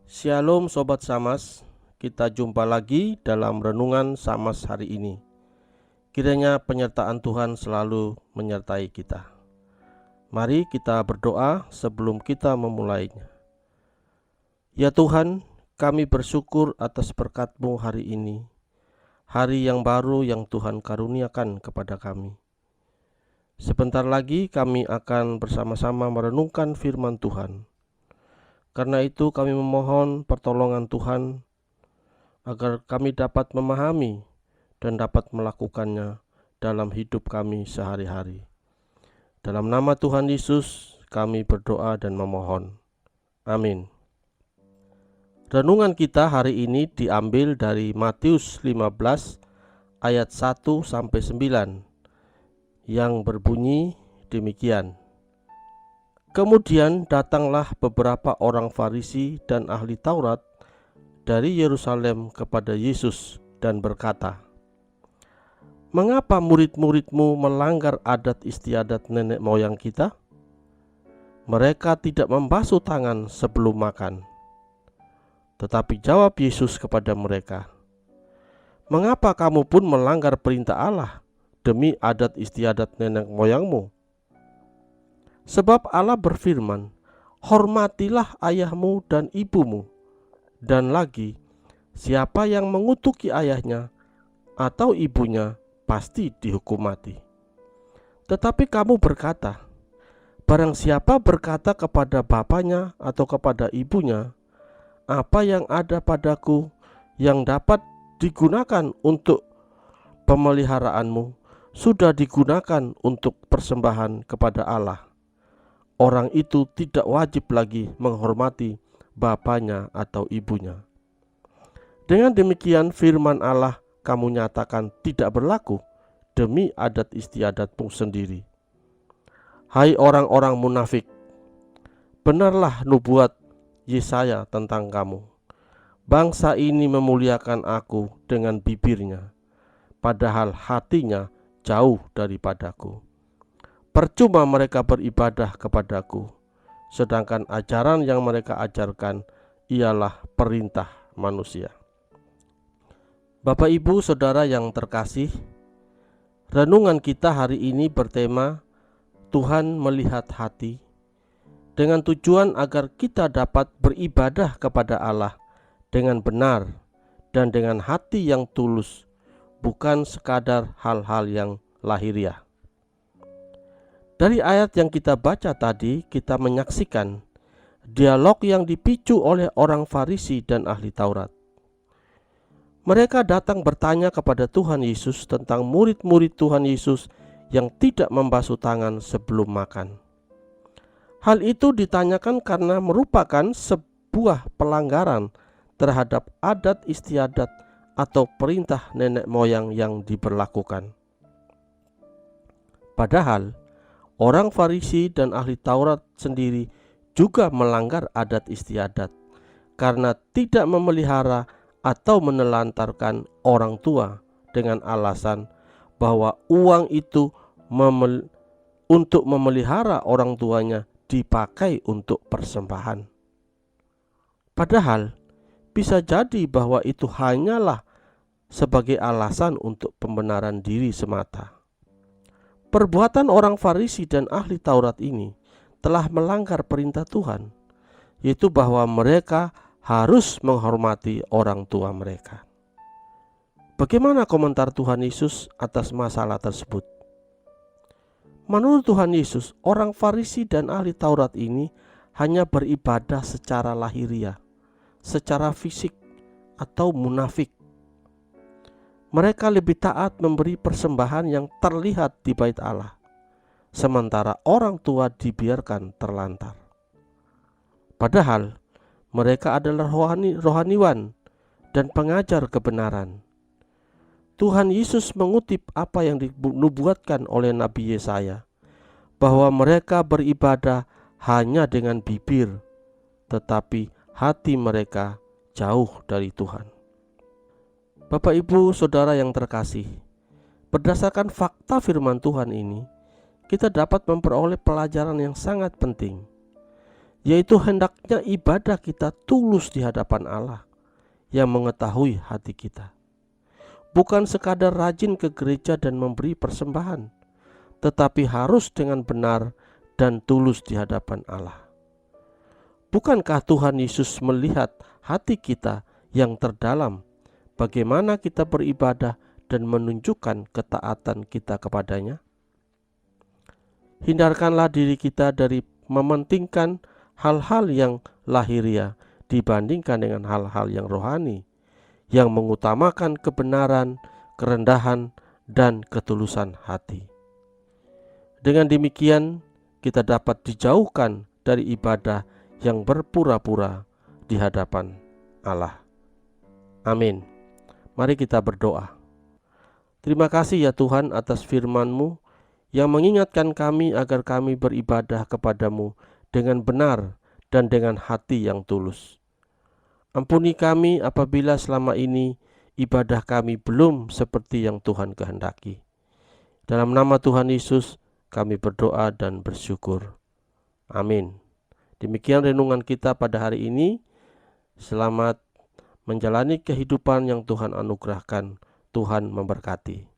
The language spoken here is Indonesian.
Shalom Sobat Samas, kita jumpa lagi dalam Renungan Samas hari ini. Kiranya penyertaan Tuhan selalu menyertai kita. Mari kita berdoa sebelum kita memulainya. Ya Tuhan, kami bersyukur atas berkat-Mu hari ini, hari yang baru yang Tuhan karuniakan kepada kami. Sebentar lagi kami akan bersama-sama merenungkan firman Tuhan. Karena itu kami memohon pertolongan Tuhan agar kami dapat memahami dan dapat melakukannya dalam hidup kami sehari-hari. Dalam nama Tuhan Yesus kami berdoa dan memohon. Amin. Renungan kita hari ini diambil dari Matius 15 ayat 1-9 yang berbunyi demikian. Kemudian datanglah beberapa orang Farisi dan ahli Taurat dari Yerusalem kepada Yesus dan berkata, "Mengapa murid-murid-Mu melanggar adat istiadat nenek moyang kita? Mereka tidak membasuh tangan sebelum makan." Tetapi jawab Yesus kepada mereka, "Mengapa kamu pun melanggar perintah Allah demi adat istiadat nenek moyangmu? Sebab Allah berfirman, hormatilah ayahmu dan ibumu. Dan lagi, siapa yang mengutuki ayahnya atau ibunya pasti dihukum mati. Tetapi kamu berkata, barang siapa berkata kepada bapaknya atau kepada ibunya, apa yang ada padaku yang dapat digunakan untuk pemeliharaanmu, sudah digunakan untuk persembahan kepada Allah. Orang itu tidak wajib lagi menghormati bapaknya atau ibunya. Dengan demikian firman Allah kamu nyatakan tidak berlaku demi adat istiadatmu sendiri. Hai orang-orang munafik, benarlah nubuat Yesaya tentang kamu. Bangsa ini memuliakan aku dengan bibirnya, padahal hatinya jauh daripadaku. Percuma mereka beribadah kepadaku, sedangkan ajaran yang mereka ajarkan ialah perintah manusia." Bapak, Ibu, Saudara yang terkasih, renungan kita hari ini bertema Tuhan melihat hati, dengan tujuan agar kita dapat beribadah kepada Allah dengan benar dan dengan hati yang tulus, bukan sekadar hal-hal yang lahiriah. Dari ayat yang kita baca tadi, kita menyaksikan dialog yang dipicu oleh orang Farisi dan ahli Taurat. Mereka datang bertanya kepada Tuhan Yesus tentang murid-murid Tuhan Yesus yang tidak membasuh tangan sebelum makan. Hal itu ditanyakan karena merupakan sebuah pelanggaran terhadap adat istiadat atau perintah nenek moyang yang diberlakukan. Padahal orang Farisi dan ahli Taurat sendiri juga melanggar adat istiadat karena tidak memelihara atau menelantarkan orang tua dengan alasan bahwa uang itu untuk memelihara orang tuanya dipakai untuk persembahan. Padahal bisa jadi bahwa itu hanyalah sebagai alasan untuk pembenaran diri semata. Perbuatan orang Farisi dan ahli Taurat ini telah melanggar perintah Tuhan, yaitu bahwa mereka harus menghormati orang tua mereka. Bagaimana komentar Tuhan Yesus atas masalah tersebut? Menurut Tuhan Yesus, orang Farisi dan ahli Taurat ini hanya beribadah secara lahiriah, secara fisik atau munafik. Mereka lebih taat memberi persembahan yang terlihat di bait Allah, sementara orang tua dibiarkan terlantar. Padahal mereka adalah rohaniwan dan pengajar kebenaran. Tuhan Yesus mengutip apa yang dinubuatkan oleh Nabi Yesaya, bahwa mereka beribadah hanya dengan bibir, tetapi hati mereka jauh dari Tuhan. Bapak, Ibu, Saudara yang terkasih, berdasarkan fakta firman Tuhan ini, kita dapat memperoleh pelajaran yang sangat penting, yaitu hendaknya ibadah kita tulus di hadapan Allah yang mengetahui hati kita. Bukan sekadar rajin ke gereja dan memberi persembahan, tetapi harus dengan benar dan tulus di hadapan Allah. Bukankah Tuhan Yesus melihat hati kita yang terdalam, bagaimana kita beribadah dan menunjukkan ketaatan kita kepadanya? Hindarkanlah diri kita dari mementingkan hal-hal yang lahiriah dibandingkan dengan hal-hal yang rohani, yang mengutamakan kebenaran, kerendahan, dan ketulusan hati. Dengan demikian, kita dapat dijauhkan dari ibadah yang berpura-pura di hadapan Allah. Amin. Mari kita berdoa. Terima kasih ya Tuhan atas firman-Mu yang mengingatkan kami agar kami beribadah kepadamu dengan benar dan dengan hati yang tulus. Ampuni kami apabila selama ini ibadah kami belum seperti yang Tuhan kehendaki. Dalam nama Tuhan Yesus kami berdoa dan bersyukur. Amin. Demikian renungan kita pada hari ini. Selamat menjalani kehidupan yang Tuhan anugerahkan. Tuhan memberkati.